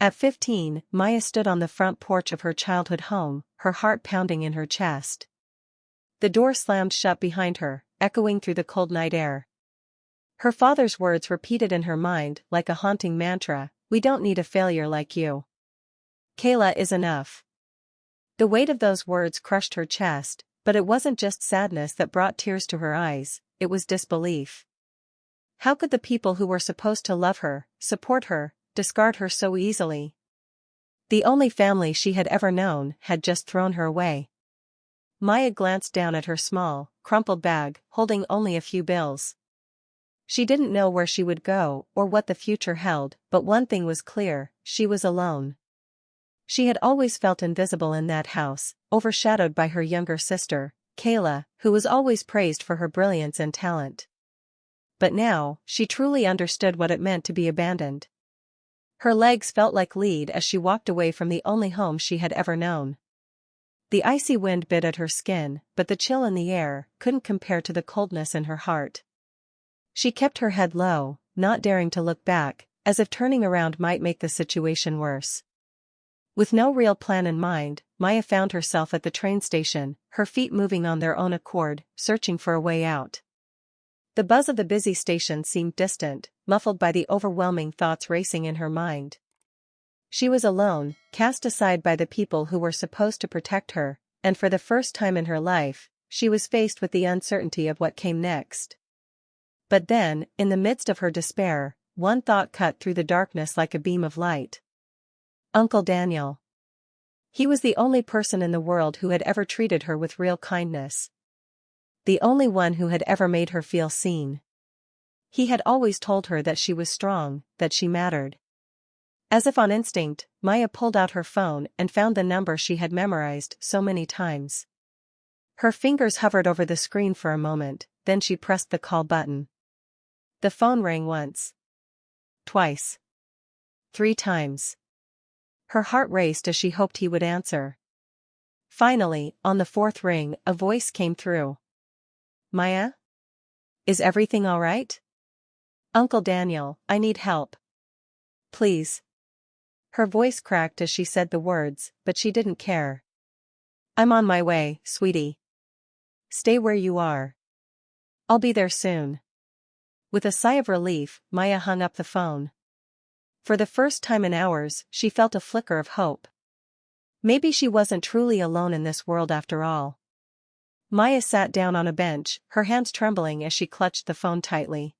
At 15, Maya stood on the front porch of her childhood home, her heart pounding in her chest. The door slammed shut behind her, echoing through the cold night air. Her father's words repeated in her mind like a haunting mantra, "We don't need a failure like you. Kayla is enough." The weight of those words crushed her chest, but it wasn't just sadness that brought tears to her eyes, it was disbelief. How could the people who were supposed to love her, support her, discard her so easily? The only family she had ever known had just thrown her away. Maya glanced down at her small, crumpled bag, holding only a few bills. She didn't know where she would go or what the future held, but one thing was clear, she was alone. She had always felt invisible in that house, overshadowed by her younger sister, Kayla, who was always praised for her brilliance and talent. But now, she truly understood what it meant to be abandoned. Her legs felt like lead as she walked away from the only home she had ever known. The icy wind bit at her skin, but the chill in the air couldn't compare to the coldness in her heart. She kept her head low, not daring to look back, as if turning around might make the situation worse. With no real plan in mind, Maya found herself at the train station, her feet moving on their own accord, searching for a way out. The buzz of the busy station seemed distant, muffled by the overwhelming thoughts racing in her mind. She was alone, cast aside by the people who were supposed to protect her, and for the first time in her life, she was faced with the uncertainty of what came next. But then, in the midst of her despair, one thought cut through the darkness like a beam of light. Uncle Daniel. He was the only person in the world who had ever treated her with real kindness. The only one who had ever made her feel seen. He had always told her that she was strong, that she mattered. As if on instinct, Maya pulled out her phone and found the number she had memorized so many times. Her fingers hovered over the screen for a moment, then she pressed the call button. The phone rang once. Twice. 3 times. Her heart raced as she hoped he would answer. Finally, on the 4th ring, a voice came through. Maya? Is everything all right? Uncle Daniel, I need help. Please. Her voice cracked as she said the words, but she didn't care. I'm on my way, sweetie. Stay where you are. I'll be there soon. With a sigh of relief, Maya hung up the phone. For the first time in hours, she felt a flicker of hope. Maybe she wasn't truly alone in this world after all. Maya sat down on a bench, her hands trembling as she clutched the phone tightly.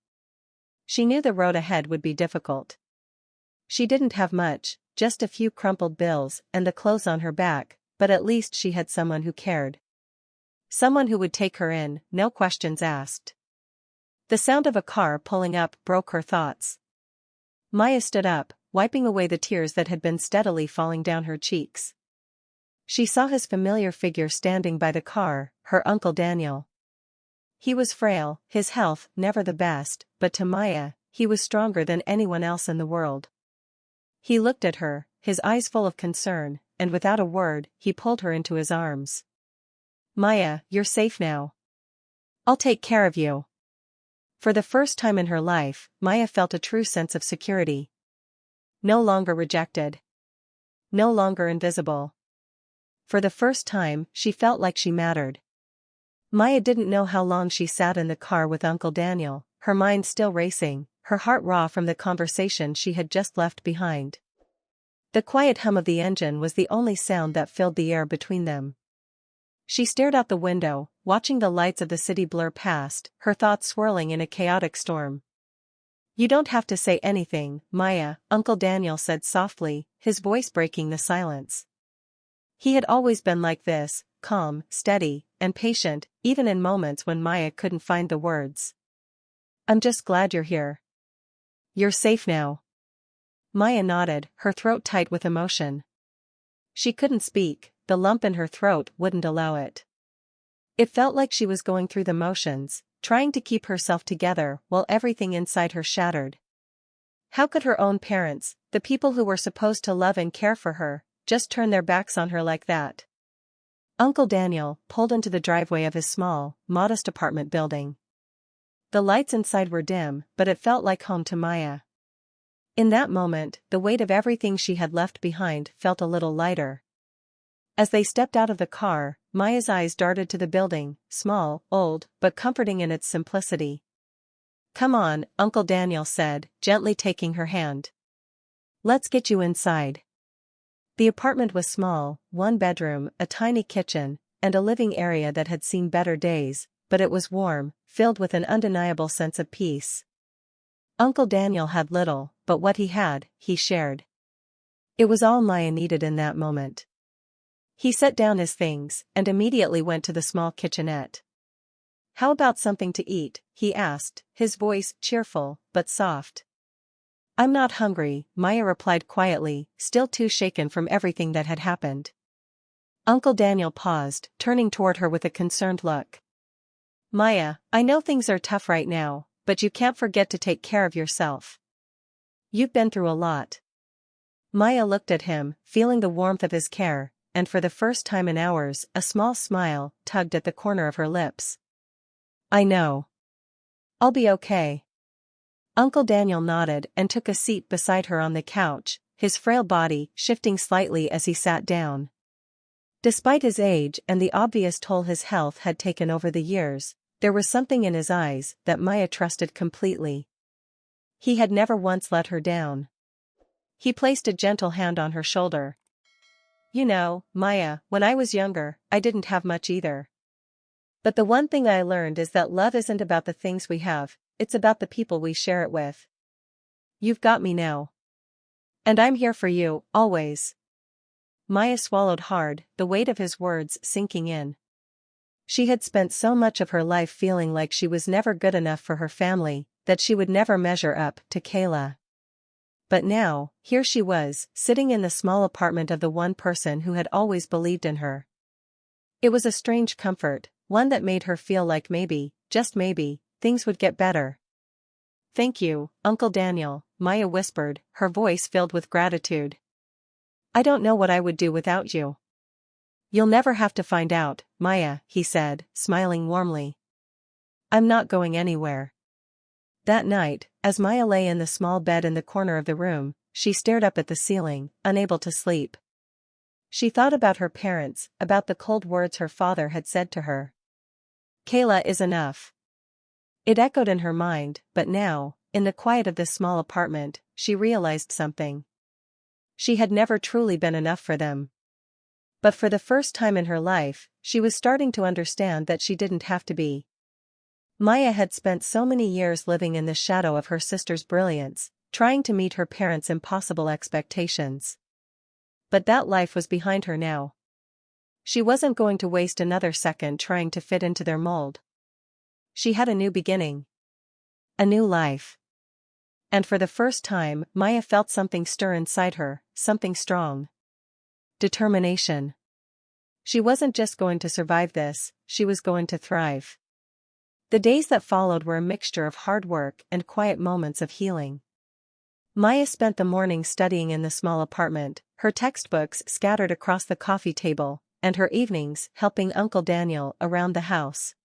She knew the road ahead would be difficult. She didn't have much, just a few crumpled bills and the clothes on her back, but at least she had someone who cared. Someone who would take her in, no questions asked. The sound of a car pulling up broke her thoughts. Maya stood up, wiping away the tears that had been steadily falling down her cheeks. She saw his familiar figure standing by the car, her Uncle Daniel. He was frail, his health never the best, but to Maya, he was stronger than anyone else in the world. He looked at her, his eyes full of concern, and without a word, he pulled her into his arms. Maya, you're safe now. I'll take care of you. For the first time in her life, Maya felt a true sense of security. No longer rejected. No longer invisible. For the first time, she felt like she mattered. Maya didn't know how long she sat in the car with Uncle Daniel, her mind still racing, her heart raw from the conversation she had just left behind. The quiet hum of the engine was the only sound that filled the air between them. She stared out the window, watching the lights of the city blur past, her thoughts swirling in a chaotic storm. You don't have to say anything, Maya, Uncle Daniel said softly, his voice breaking the silence. He had always been like this, calm, steady, and patient, even in moments when Maya couldn't find the words. I'm just glad you're here. You're safe now. Maya nodded, her throat tight with emotion. She couldn't speak, the lump in her throat wouldn't allow it. It felt like she was going through the motions, trying to keep herself together while everything inside her shattered. How could her own parents, the people who were supposed to love and care for her, just turn their backs on her like that? Uncle Daniel pulled into the driveway of his small, modest apartment building. The lights inside were dim, but it felt like home to Maya. In that moment, the weight of everything she had left behind felt a little lighter. As they stepped out of the car, Maya's eyes darted to the building, small, old, but comforting in its simplicity. "Come on," Uncle Daniel said, gently taking her hand. "Let's get you inside." The apartment was small, one bedroom, a tiny kitchen, and a living area that had seen better days, but it was warm, filled with an undeniable sense of peace. Uncle Daniel had little, but what he had, he shared. It was all Maya needed in that moment. He set down his things, and immediately went to the small kitchenette. "How about something to eat?" he asked, his voice cheerful, but soft. "I'm not hungry," Maya replied quietly, still too shaken from everything that had happened. Uncle Daniel paused, turning toward her with a concerned look. "Maya, I know things are tough right now, but you can't forget to take care of yourself. You've been through a lot." Maya looked at him, feeling the warmth of his care, and for the first time in hours, a small smile tugged at the corner of her lips. "I know. I'll be okay." Uncle Daniel nodded and took a seat beside her on the couch, his frail body shifting slightly as he sat down. Despite his age and the obvious toll his health had taken over the years, there was something in his eyes that Maya trusted completely. He had never once let her down. He placed a gentle hand on her shoulder. "You know, Maya, when I was younger, I didn't have much either. But the one thing I learned is that love isn't about the things we have, it's about the people we share it with. You've got me now. And I'm here for you, always." Maya swallowed hard, the weight of his words sinking in. She had spent so much of her life feeling like she was never good enough for her family, that she would never measure up to Kayla. But now, here she was, sitting in the small apartment of the one person who had always believed in her. It was a strange comfort, one that made her feel like maybe, just maybe, things would get better. "Thank you, Uncle Daniel," Maya whispered, her voice filled with gratitude. "I don't know what I would do without you." "You'll never have to find out, Maya," he said, smiling warmly. "I'm not going anywhere." That night, as Maya lay in the small bed in the corner of the room, she stared up at the ceiling, unable to sleep. She thought about her parents, about the cold words her father had said to her. "Kayla is enough." It echoed in her mind, but now, in the quiet of this small apartment, she realized something. She had never truly been enough for them. But for the first time in her life, she was starting to understand that she didn't have to be. Maya had spent so many years living in the shadow of her sister's brilliance, trying to meet her parents' impossible expectations. But that life was behind her now. She wasn't going to waste another second trying to fit into their mold. She had a new beginning. A new life. And for the first time, Maya felt something stir inside her, something strong. Determination. She wasn't just going to survive this, she was going to thrive. The days that followed were a mixture of hard work and quiet moments of healing. Maya spent the morning studying in the small apartment, her textbooks scattered across the coffee table, and her evenings helping Uncle Daniel around the house.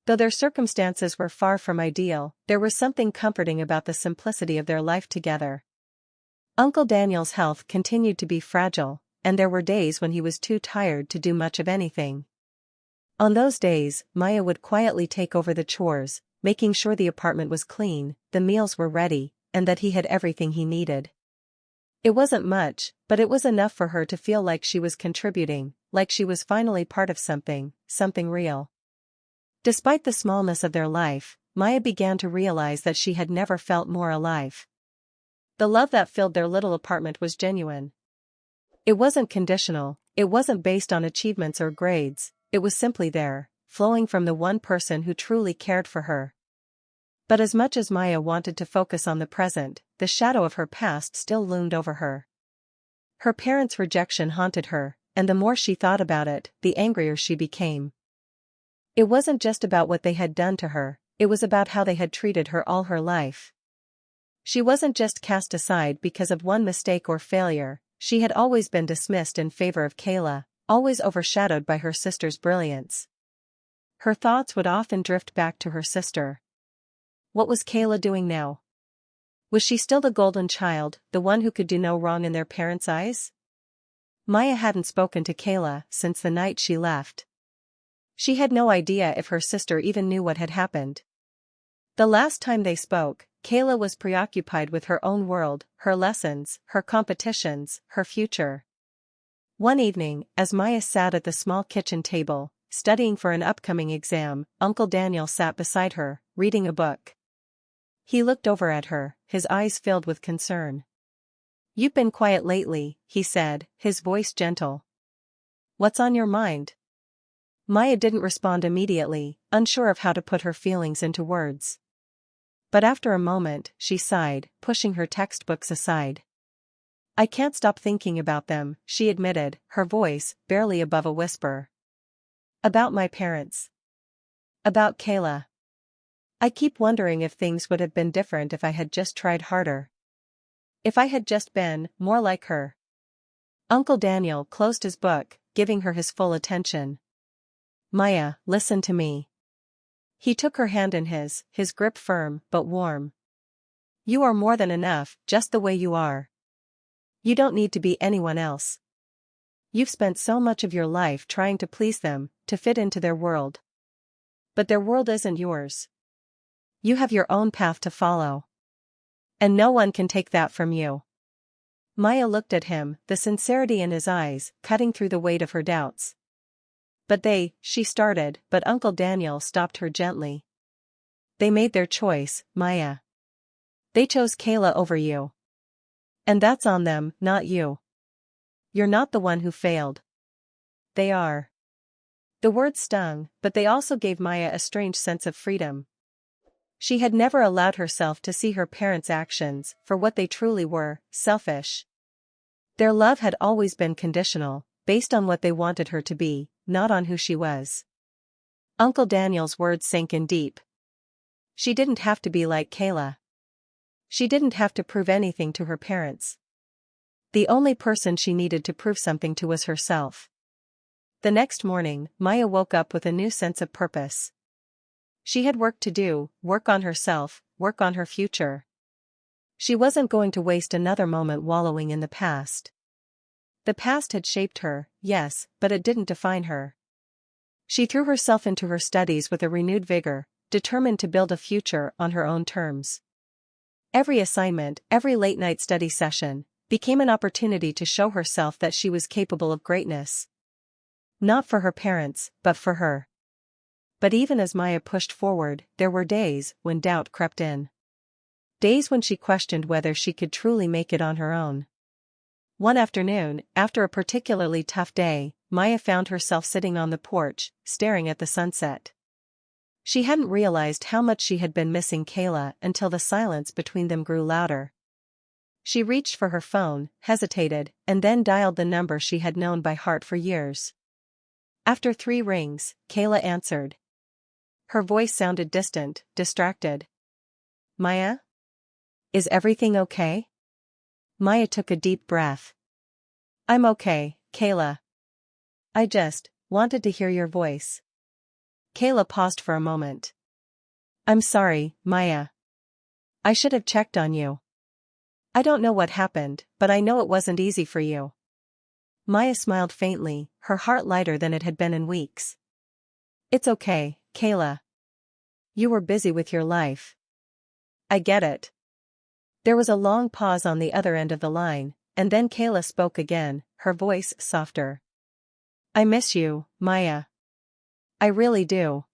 Though their circumstances were far from ideal, there was something comforting about the simplicity of their life together. Uncle Daniel's health continued to be fragile, and there were days when he was too tired to do much of anything. On those days, Maya would quietly take over the chores, making sure the apartment was clean, the meals were ready, and that he had everything he needed. It wasn't much, but it was enough for her to feel like she was contributing, like she was finally part of something real. Despite the smallness of their life, Maya began to realize that she had never felt more alive. The love that filled their little apartment was genuine. It wasn't conditional, it wasn't based on achievements or grades, it was simply there, flowing from the one person who truly cared for her. But as much as Maya wanted to focus on the present, the shadow of her past still loomed over her. Her parents' rejection haunted her, and the more she thought about it, the angrier she became. It wasn't just about what they had done to her, it was about how they had treated her all her life. She wasn't just cast aside because of one mistake or failure, she had always been dismissed in favor of Kayla, always overshadowed by her sister's brilliance. Her thoughts would often drift back to her sister. What was Kayla doing now? Was she still the golden child, the one who could do no wrong in their parents' eyes? Maya hadn't spoken to Kayla since the night she left. She had no idea if her sister even knew what had happened. The last time they spoke, Kayla was preoccupied with her own world, her lessons, her competitions, her future. One evening, as Maya sat at the small kitchen table, studying for an upcoming exam, Uncle Daniel sat beside her, reading a book. He looked over at her, his eyes filled with concern. "You've been quiet lately," he said, his voice gentle. "What's on your mind?" Maya didn't respond immediately, unsure of how to put her feelings into words. But after a moment, she sighed, pushing her textbooks aside. "I can't stop thinking about them," she admitted, her voice barely above a whisper. "About my parents. About Kayla. I keep wondering if things would have been different if I had just tried harder. If I had just been more like her." Uncle Daniel closed his book, giving her his full attention. "Maya, listen to me." He took her hand in his grip firm but warm. "You are more than enough, just the way you are. You don't need to be anyone else. You've spent so much of your life trying to please them, to fit into their world. But their world isn't yours. You have your own path to follow. And no one can take that from you." Maya looked at him, the sincerity in his eyes cutting through the weight of her doubts. "But she started, but Uncle Daniel stopped her gently. "They made their choice, Maya. They chose Kayla over you. And that's on them, not you. You're not the one who failed. They are." The words stung, but they also gave Maya a strange sense of freedom. She had never allowed herself to see her parents' actions for what they truly were, selfish. Their love had always been conditional, based on what they wanted her to be, not on who she was. Uncle Daniel's words sank in deep. She didn't have to be like Kayla. She didn't have to prove anything to her parents. The only person she needed to prove something to was herself. The next morning, Maya woke up with a new sense of purpose. She had work to do, work on herself, work on her future. She wasn't going to waste another moment wallowing in the past. The past had shaped her, yes, but it didn't define her. She threw herself into her studies with a renewed vigor, determined to build a future on her own terms. Every assignment, every late-night study session, became an opportunity to show herself that she was capable of greatness. Not for her parents, but for her. But even as Maya pushed forward, there were days when doubt crept in. Days when she questioned whether she could truly make it on her own. One afternoon, after a particularly tough day, Maya found herself sitting on the porch, staring at the sunset. She hadn't realized how much she had been missing Kayla until the silence between them grew louder. She reached for her phone, hesitated, and then dialed the number she had known by heart for years. After 3 rings, Kayla answered. Her voice sounded distant, distracted. "Maya? Is everything okay?" Maya took a deep breath. "I'm okay, Kayla. I just wanted to hear your voice." Kayla paused for a moment. "I'm sorry, Maya. I should have checked on you. I don't know what happened, but I know it wasn't easy for you." Maya smiled faintly, her heart lighter than it had been in weeks. "It's okay, Kayla. You were busy with your life. I get it." There was a long pause on the other end of the line, and then Kayla spoke again, her voice softer. "I miss you, Maya. I really do."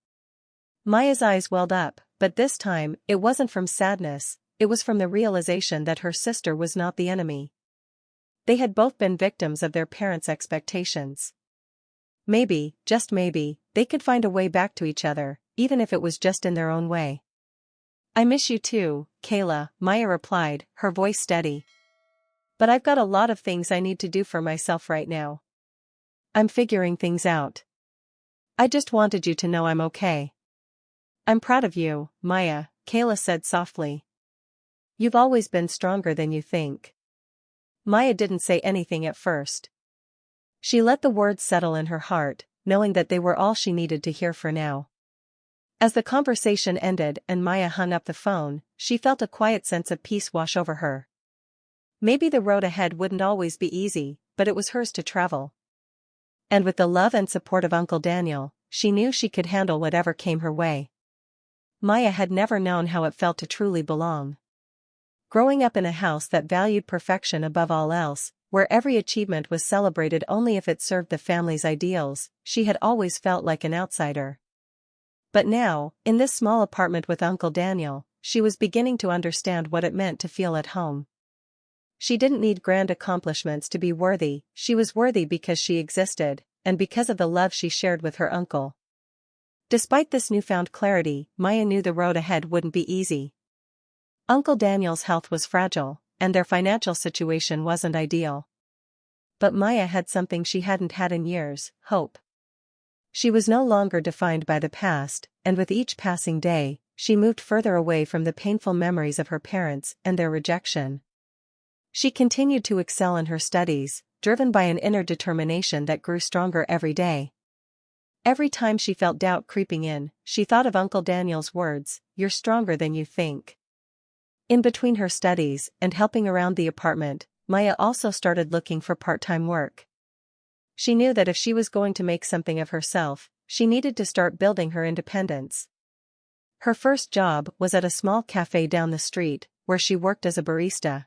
Maya's eyes welled up, but this time, it wasn't from sadness, it was from the realization that her sister was not the enemy. They had both been victims of their parents' expectations. Maybe, just maybe, they could find a way back to each other, even if it was just in their own way. "I miss you too, Kayla," Maya replied, her voice steady. "But I've got a lot of things I need to do for myself right now. I'm figuring things out. I just wanted you to know I'm okay." "I'm proud of you, Maya," Kayla said softly. "You've always been stronger than you think." Maya didn't say anything at first. She let the words settle in her heart, knowing that they were all she needed to hear for now. As the conversation ended and Maya hung up the phone, she felt a quiet sense of peace wash over her. Maybe the road ahead wouldn't always be easy, but it was hers to travel. And with the love and support of Uncle Daniel, she knew she could handle whatever came her way. Maya had never known how it felt to truly belong. Growing up in a house that valued perfection above all else, where every achievement was celebrated only if it served the family's ideals, she had always felt like an outsider. But now, in this small apartment with Uncle Daniel, she was beginning to understand what it meant to feel at home. She didn't need grand accomplishments to be worthy, she was worthy because she existed, and because of the love she shared with her uncle. Despite this newfound clarity, Maya knew the road ahead wouldn't be easy. Uncle Daniel's health was fragile, and their financial situation wasn't ideal. But Maya had something she hadn't had in years: hope. She was no longer defined by the past, and with each passing day, she moved further away from the painful memories of her parents and their rejection. She continued to excel in her studies, driven by an inner determination that grew stronger every day. Every time she felt doubt creeping in, she thought of Uncle Daniel's words, "You're stronger than you think." In between her studies and helping around the apartment, Maya also started looking for part-time work. She knew that if she was going to make something of herself, she needed to start building her independence. Her first job was at a small cafe down the street, where she worked as a barista.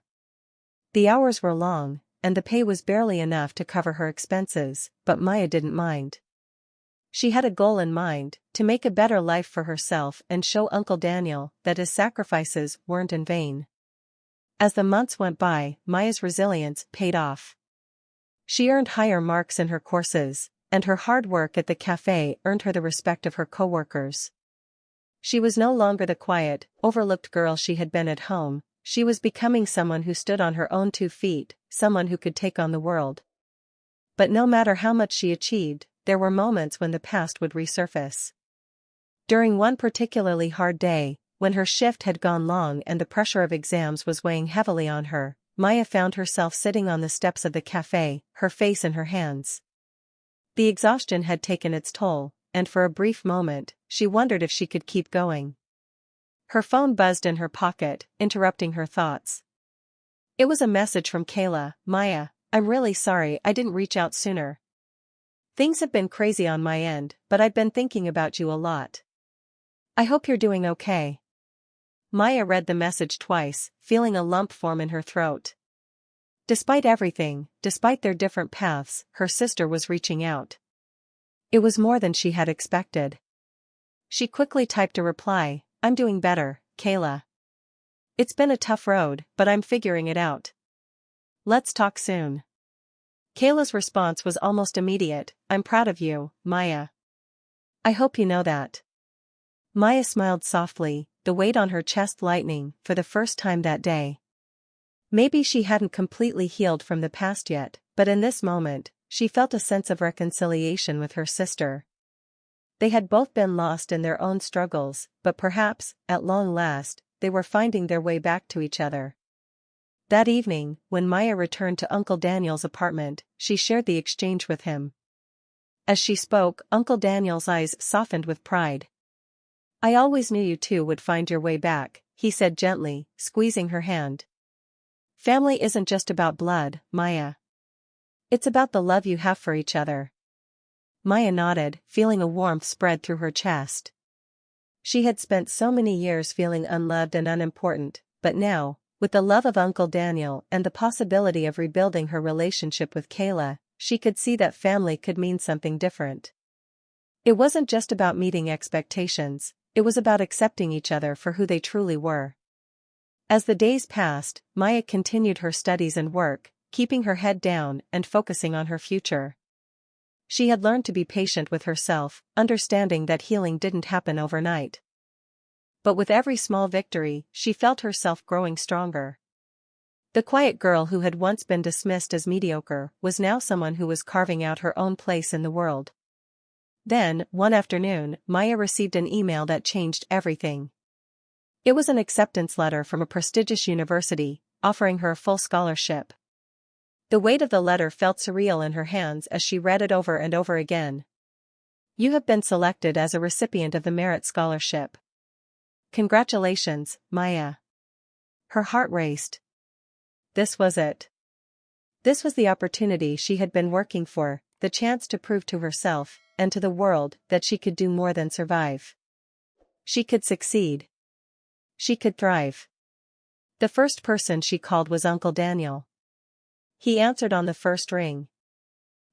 The hours were long, and the pay was barely enough to cover her expenses, but Maya didn't mind. She had a goal in mind: to make a better life for herself and show Uncle Daniel that his sacrifices weren't in vain. As the months went by, Maya's resilience paid off. She earned higher marks in her courses, and her hard work at the cafe earned her the respect of her coworkers. She was no longer the quiet, overlooked girl she had been at home. She was becoming someone who stood on her own 2 feet, someone who could take on the world. But no matter how much she achieved, there were moments when the past would resurface. During one particularly hard day, when her shift had gone long and the pressure of exams was weighing heavily on her, Maya found herself sitting on the steps of the cafe, her face in her hands. The exhaustion had taken its toll, and for a brief moment, she wondered if she could keep going. Her phone buzzed in her pocket, interrupting her thoughts. It was a message from Kayla. "Maya, I'm really sorry I didn't reach out sooner. Things have been crazy on my end, but I've been thinking about you a lot. I hope you're doing okay." Maya read the message twice, feeling a lump form in her throat. Despite everything, despite their different paths, her sister was reaching out. It was more than she had expected. She quickly typed a reply: "I'm doing better, Kayla. It's been a tough road, but I'm figuring it out. Let's talk soon." Kayla's response was almost immediate: "I'm proud of you, Maya. I hope you know that." Maya smiled softly, the weight on her chest lightening for the first time that day. Maybe she hadn't completely healed from the past yet, but in this moment, she felt a sense of reconciliation with her sister. They had both been lost in their own struggles, but perhaps, at long last, they were finding their way back to each other. That evening, when Maya returned to Uncle Daniel's apartment, she shared the exchange with him. As she spoke, Uncle Daniel's eyes softened with pride. "I always knew you two would find your way back," he said gently, squeezing her hand. "Family isn't just about blood, Maya. It's about the love you have for each other." Maya nodded, feeling a warmth spread through her chest. She had spent so many years feeling unloved and unimportant, but now, with the love of Uncle Daniel and the possibility of rebuilding her relationship with Kayla, she could see that family could mean something different. It wasn't just about meeting expectations, it was about accepting each other for who they truly were. As the days passed, Maya continued her studies and work, keeping her head down and focusing on her future. She had learned to be patient with herself, understanding that healing didn't happen overnight. But with every small victory, she felt herself growing stronger. The quiet girl who had once been dismissed as mediocre was now someone who was carving out her own place in the world. Then, one afternoon, Maya received an email that changed everything. It was an acceptance letter from a prestigious university, offering her a full scholarship. The weight of the letter felt surreal in her hands as she read it over and over again. You have been selected as a recipient of the Merit Scholarship. Congratulations, Maya. Her heart raced. This was it. This was the opportunity she had been working for, the chance to prove to herself, and to the world, that she could do more than survive. She could succeed. She could thrive. The first person she called was Uncle Daniel. He answered on the first ring.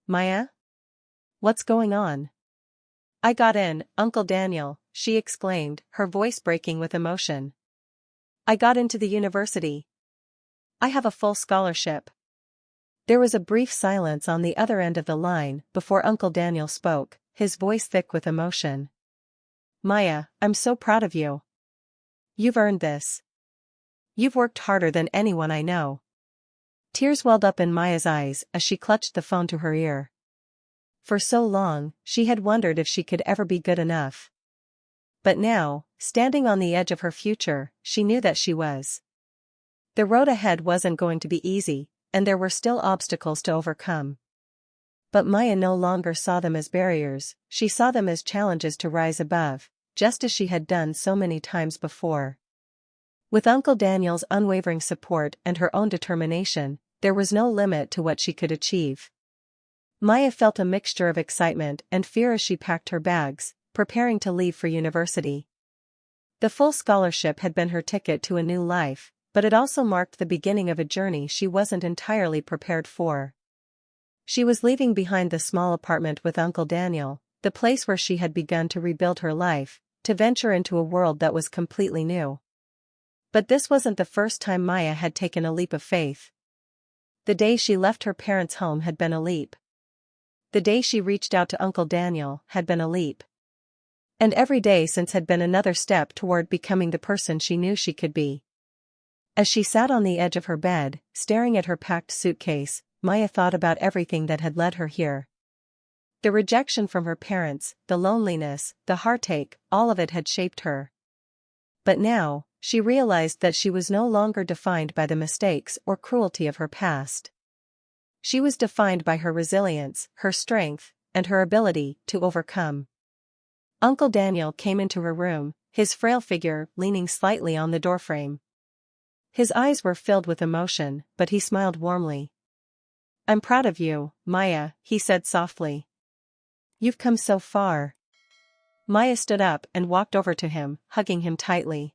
Maya? What's going on? I got in, Uncle Daniel, she exclaimed, her voice breaking with emotion. I got into the university. I have a full scholarship. There was a brief silence on the other end of the line before Uncle Daniel spoke, his voice thick with emotion. Maya, I'm so proud of you. You've earned this. You've worked harder than anyone I know. Tears welled up in Maya's eyes as she clutched the phone to her ear. For so long, she had wondered if she could ever be good enough. But now, standing on the edge of her future, she knew that she was. The road ahead wasn't going to be easy, and there were still obstacles to overcome. But Maya no longer saw them as barriers, she saw them as challenges to rise above, just as she had done so many times before. With Uncle Daniel's unwavering support and her own determination, there was no limit to what she could achieve. Maya felt a mixture of excitement and fear as she packed her bags, preparing to leave for university. The full scholarship had been her ticket to a new life, but it also marked the beginning of a journey she wasn't entirely prepared for. She was leaving behind the small apartment with Uncle Daniel, the place where she had begun to rebuild her life, to venture into a world that was completely new. But this wasn't the first time Maya had taken a leap of faith. The day she left her parents' home had been a leap. The day she reached out to Uncle Daniel had been a leap. And every day since had been another step toward becoming the person she knew she could be. As she sat on the edge of her bed, staring at her packed suitcase, Maya thought about everything that had led her here. The rejection from her parents, the loneliness, the heartache, all of it had shaped her. But now, she realized that she was no longer defined by the mistakes or cruelty of her past. She was defined by her resilience, her strength, and her ability to overcome. Uncle Daniel came into her room, his frail figure leaning slightly on the doorframe. His eyes were filled with emotion, but he smiled warmly. I'm proud of you, Maya, he said softly. You've come so far. Maya stood up and walked over to him, hugging him tightly.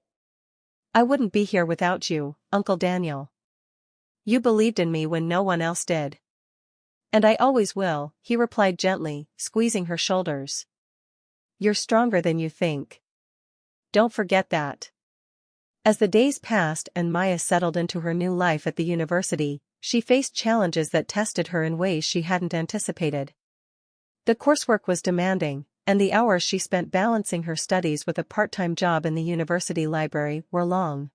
I wouldn't be here without you, Uncle Daniel. You believed in me when no one else did. And I always will, he replied gently, squeezing her shoulders. You're stronger than you think. Don't forget that. As the days passed and Maya settled into her new life at the university, she faced challenges that tested her in ways she hadn't anticipated. The coursework was demanding, and the hours she spent balancing her studies with a part-time job in the university library were long.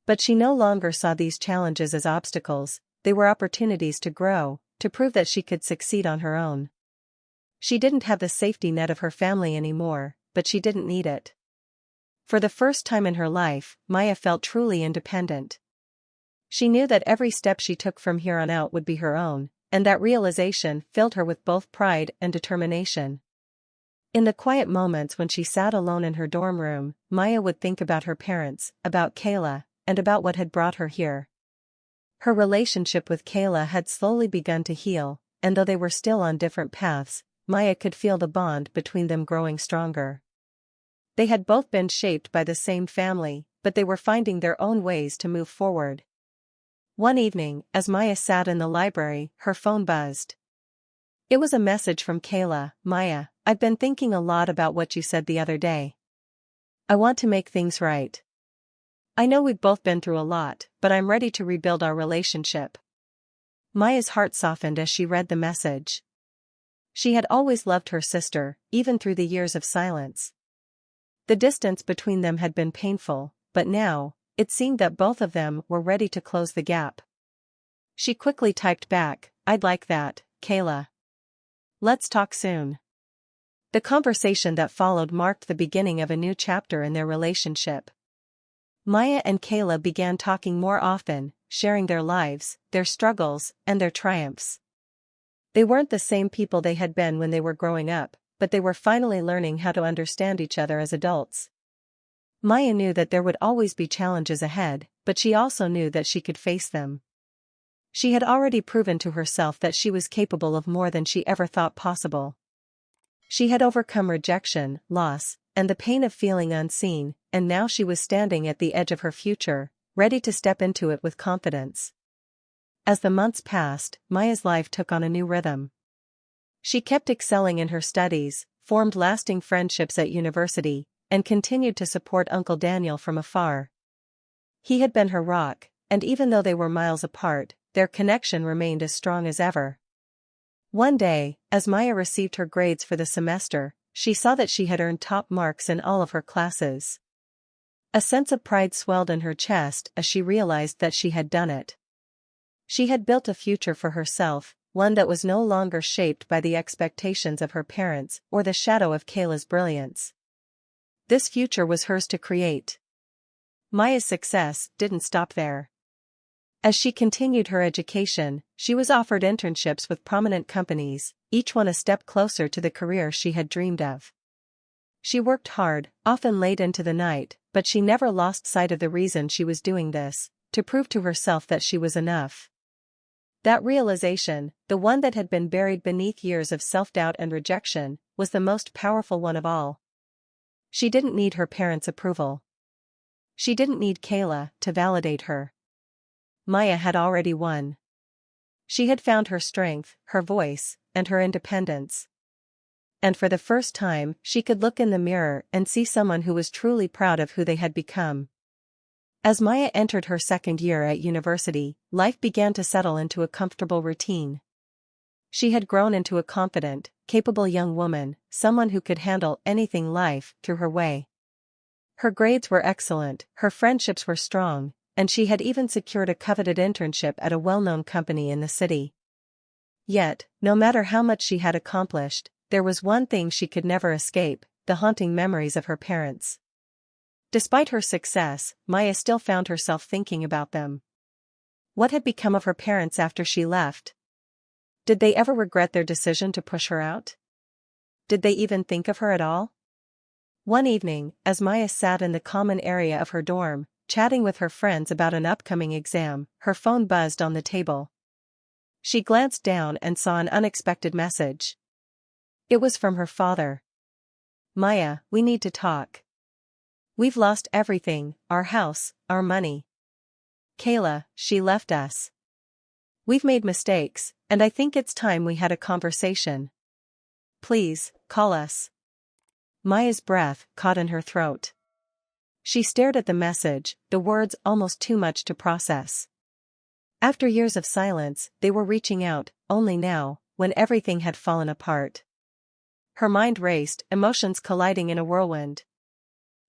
But she no longer saw these challenges as obstacles, they were opportunities to grow, to prove that she could succeed on her own. She didn't have the safety net of her family anymore, but she didn't need it. For the first time in her life, Maya felt truly independent. She knew that every step she took from here on out would be her own, and that realization filled her with both pride and determination. In the quiet moments when she sat alone in her dorm room, Maya would think about her parents, about Kayla, and about what had brought her here. Her relationship with Kayla had slowly begun to heal, and though they were still on different paths, Maya could feel the bond between them growing stronger. They had both been shaped by the same family, but they were finding their own ways to move forward. One evening, as Maya sat in the library, her phone buzzed. It was a message from Kayla. Maya, I've been thinking a lot about what you said the other day. I want to make things right. I know we've both been through a lot, but I'm ready to rebuild our relationship. Maya's heart softened as she read the message. She had always loved her sister, even through the years of silence. The distance between them had been painful, but now, it seemed that both of them were ready to close the gap. She quickly typed back, I'd like that, Kayla. Let's talk soon. The conversation that followed marked the beginning of a new chapter in their relationship. Maya and Kayla began talking more often, sharing their lives, their struggles, and their triumphs. They weren't the same people they had been when they were growing up, but they were finally learning how to understand each other as adults. Maya knew that there would always be challenges ahead, but she also knew that she could face them. She had already proven to herself that she was capable of more than she ever thought possible. She had overcome rejection, loss, and the pain of feeling unseen, and now she was standing at the edge of her future, ready to step into it with confidence. As the months passed, Maya's life took on a new rhythm. She kept excelling in her studies, formed lasting friendships at university, and continued to support Uncle Daniel from afar. He had been her rock, and even though they were miles apart, their connection remained as strong as ever. One day, as Maya received her grades for the semester, she saw that she had earned top marks in all of her classes. A sense of pride swelled in her chest as she realized that she had done it. She had built a future for herself, one that was no longer shaped by the expectations of her parents or the shadow of Kayla's brilliance. This future was hers to create. Maya's success didn't stop there. As she continued her education, she was offered internships with prominent companies, each one a step closer to the career she had dreamed of. She worked hard, often late into the night, but she never lost sight of the reason she was doing this, to prove to herself that she was enough. That realization, the one that had been buried beneath years of self-doubt and rejection, was the most powerful one of all. She didn't need her parents' approval. She didn't need Kayla to validate her. Maya had already won. She had found her strength, her voice, and her independence. And for the first time, she could look in the mirror and see someone who was truly proud of who they had become. As Maya entered her second year at university, life began to settle into a comfortable routine. She had grown into a confident, capable young woman, someone who could handle anything life threw her way. Her grades were excellent, her friendships were strong, and she had even secured a coveted internship at a well-known company in the city. Yet, no matter how much she had accomplished, there was one thing she could never escape: the haunting memories of her parents. Despite her success, Maya still found herself thinking about them. What had become of her parents after she left? Did they ever regret their decision to push her out? Did they even think of her at all? One evening, as Maya sat in the common area of her dorm, chatting with her friends about an upcoming exam, her phone buzzed on the table. She glanced down and saw an unexpected message. It was from her father. "Maya, we need to talk. We've lost everything, our house, our money. Kayla, she left us. We've made mistakes, and I think it's time we had a conversation. Please, call us." Maya's breath caught in her throat. She stared at the message, the words almost too much to process. After years of silence, they were reaching out, only now, when everything had fallen apart. Her mind raced, emotions colliding in a whirlwind.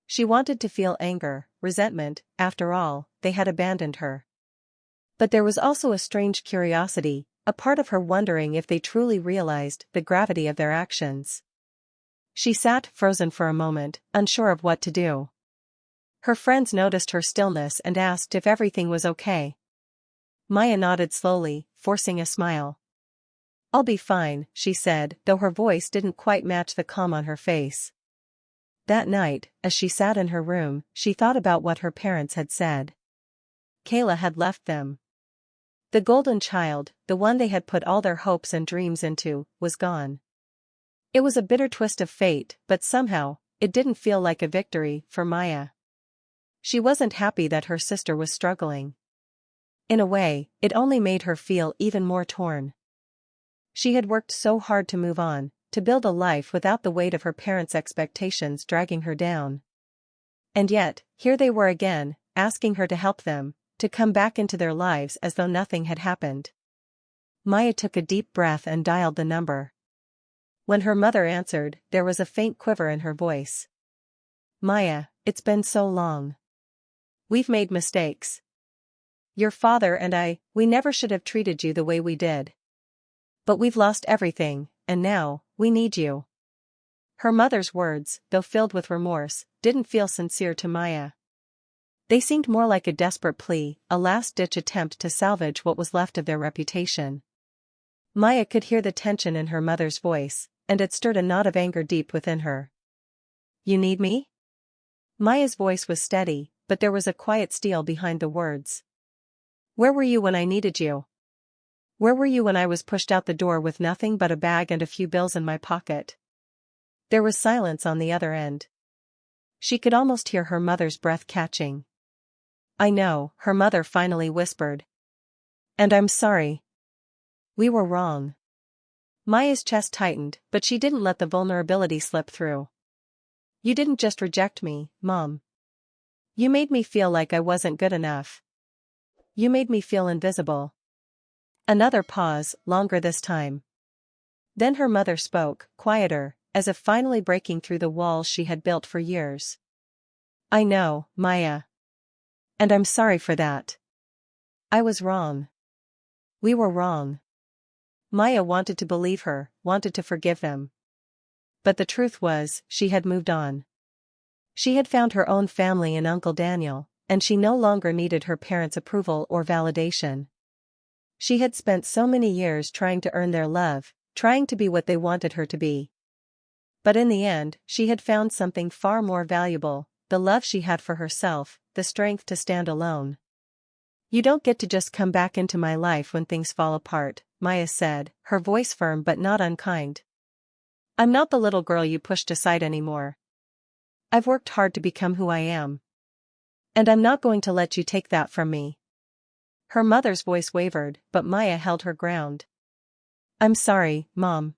She wanted to feel anger, resentment; after all, they had abandoned her. But there was also a strange curiosity, a part of her wondering if they truly realized the gravity of their actions. She sat frozen for a moment, unsure of what to do. Her friends noticed her stillness and asked if everything was okay. Maya nodded slowly, forcing a smile. "I'll be fine," she said, though her voice didn't quite match the calm on her face. That night, as she sat in her room, she thought about what her parents had said. Kayla had left them. The golden child, the one they had put all their hopes and dreams into, was gone. It was a bitter twist of fate, but somehow, it didn't feel like a victory for Maya. She wasn't happy that her sister was struggling. In a way, it only made her feel even more torn. She had worked so hard to move on, to build a life without the weight of her parents' expectations dragging her down. And yet, here they were again, asking her to help them, to come back into their lives as though nothing had happened. Maya took a deep breath and dialed the number. When her mother answered, there was a faint quiver in her voice. "Maya, it's been so long. We've made mistakes. Your father and we never should have treated you the way we did. But we've lost everything, and now, we need you." Her mother's words, though filled with remorse, didn't feel sincere to Maya. They seemed more like a desperate plea, a last-ditch attempt to salvage what was left of their reputation. Maya could hear the tension in her mother's voice, and it stirred a knot of anger deep within her. "You need me?" Maya's voice was steady, but there was a quiet steel behind the words. "Where were you when I needed you? Where were you when I was pushed out the door with nothing but a bag and a few bills in my pocket?" There was silence on the other end. She could almost hear her mother's breath catching. "I know," her mother finally whispered. "And I'm sorry. We were wrong." Maya's chest tightened, but she didn't let the vulnerability slip through. "You didn't just reject me, Mom. You made me feel like I wasn't good enough. You made me feel invisible." Another pause, longer this time. Then her mother spoke, quieter, as if finally breaking through the walls she had built for years. "I know, Maya. And I'm sorry for that. I was wrong. We were wrong." Maya wanted to believe her, wanted to forgive them. But the truth was, she had moved on. She had found her own family in Uncle Daniel, and she no longer needed her parents' approval or validation. She had spent so many years trying to earn their love, trying to be what they wanted her to be. But in the end, she had found something far more valuable, the love she had for herself, the strength to stand alone. "You don't get to just come back into my life when things fall apart," Maya said, her voice firm but not unkind. "I'm not the little girl you pushed aside anymore. I've worked hard to become who I am. And I'm not going to let you take that from me." Her mother's voice wavered, but Maya held her ground. "I'm sorry, Mom.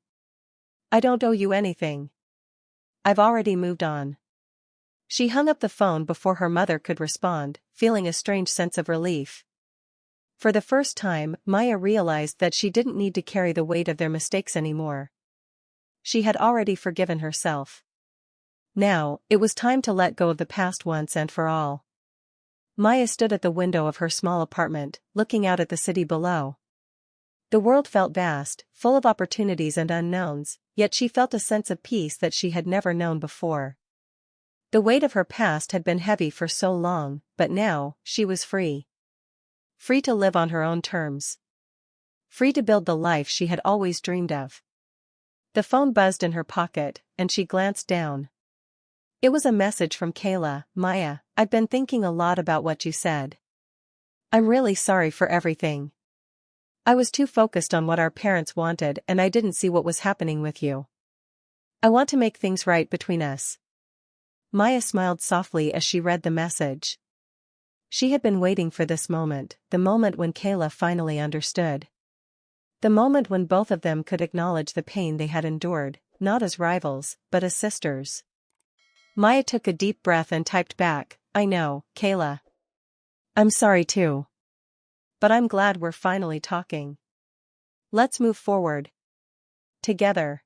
I don't owe you anything. I've already moved on." She hung up the phone before her mother could respond, feeling a strange sense of relief. For the first time, Maya realized that she didn't need to carry the weight of their mistakes anymore. She had already forgiven herself. Now, it was time to let go of the past once and for all. Maya stood at the window of her small apartment, looking out at the city below. The world felt vast, full of opportunities and unknowns, yet she felt a sense of peace that she had never known before. The weight of her past had been heavy for so long, but now, she was free. Free to live on her own terms. Free to build the life she had always dreamed of. The phone buzzed in her pocket, and she glanced down. It was a message from Kayla. "Maya, I've been thinking a lot about what you said. I'm really sorry for everything. I was too focused on what our parents wanted and I didn't see what was happening with you. I want to make things right between us." Maya smiled softly as she read the message. She had been waiting for this moment, the moment when Kayla finally understood. The moment when both of them could acknowledge the pain they had endured, not as rivals, but as sisters. Maya took a deep breath and typed back, "I know, Kayla. I'm sorry too. But I'm glad we're finally talking. Let's move forward. Together."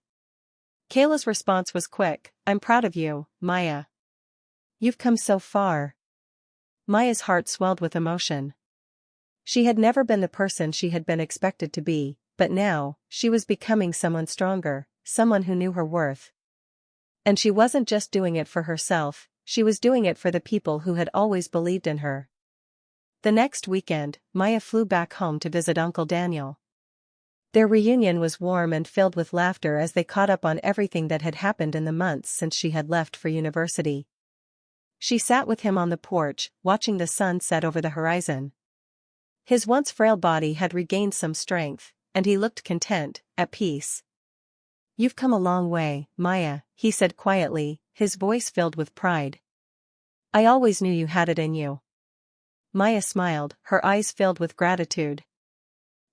Kayla's response was quick, "I'm proud of you, Maya. You've come so far." Maya's heart swelled with emotion. She had never been the person she had been expected to be, but now, she was becoming someone stronger, someone who knew her worth. And she wasn't just doing it for herself, she was doing it for the people who had always believed in her. The next weekend, Maya flew back home to visit Uncle Daniel. Their reunion was warm and filled with laughter as they caught up on everything that had happened in the months since she had left for university. She sat with him on the porch, watching the sun set over the horizon. His once frail body had regained some strength, and he looked content, at peace. "You've come a long way, Maya," he said quietly, his voice filled with pride. "I always knew you had it in you." Maya smiled, her eyes filled with gratitude.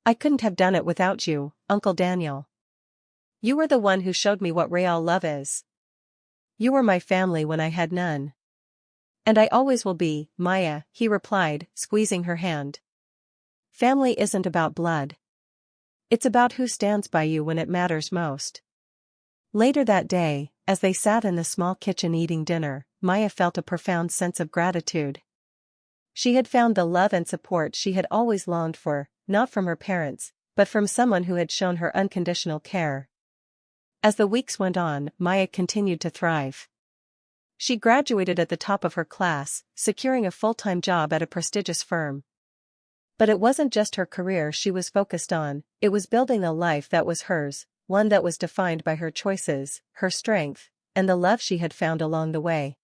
"I couldn't have done it without you, Uncle Daniel. You were the one who showed me what real love is. You were my family when I had none. And I always will be, Maya," he replied, squeezing her hand. "Family isn't about blood. It's about who stands by you when it matters most." Later that day, as they sat in the small kitchen eating dinner, Maya felt a profound sense of gratitude. She had found the love and support she had always longed for, not from her parents, but from someone who had shown her unconditional care. As the weeks went on, Maya continued to thrive. She graduated at the top of her class, securing a full-time job at a prestigious firm. But it wasn't just her career she was focused on, it was building a life that was hers, one that was defined by her choices, her strength, and the love she had found along the way.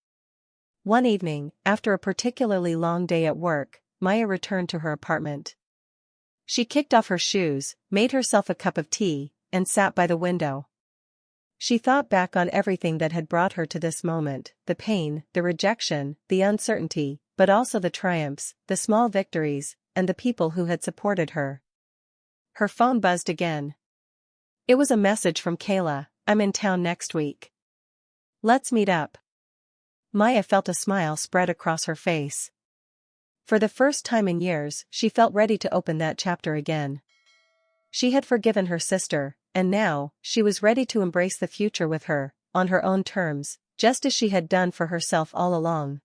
One evening, after a particularly long day at work, Maya returned to her apartment. She kicked off her shoes, made herself a cup of tea, and sat by the window. She thought back on everything that had brought her to this moment, the pain, the rejection, the uncertainty, but also the triumphs, the small victories, and the people who had supported her. Her phone buzzed again. It was a message from Kayla. "I'm in town next week. Let's meet up." Maya felt a smile spread across her face. For the first time in years, she felt ready to open that chapter again. She had forgiven her sister, and now, she was ready to embrace the future with her, on her own terms, just as she had done for herself all along.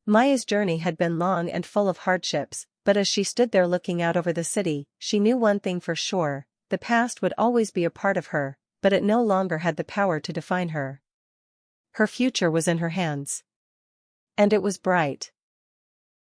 Maya's journey had been long and full of hardships, but as she stood there looking out over the city, she knew one thing for sure: the past would always be a part of her, but it no longer had the power to define her. Her future was in her hands. And it was bright.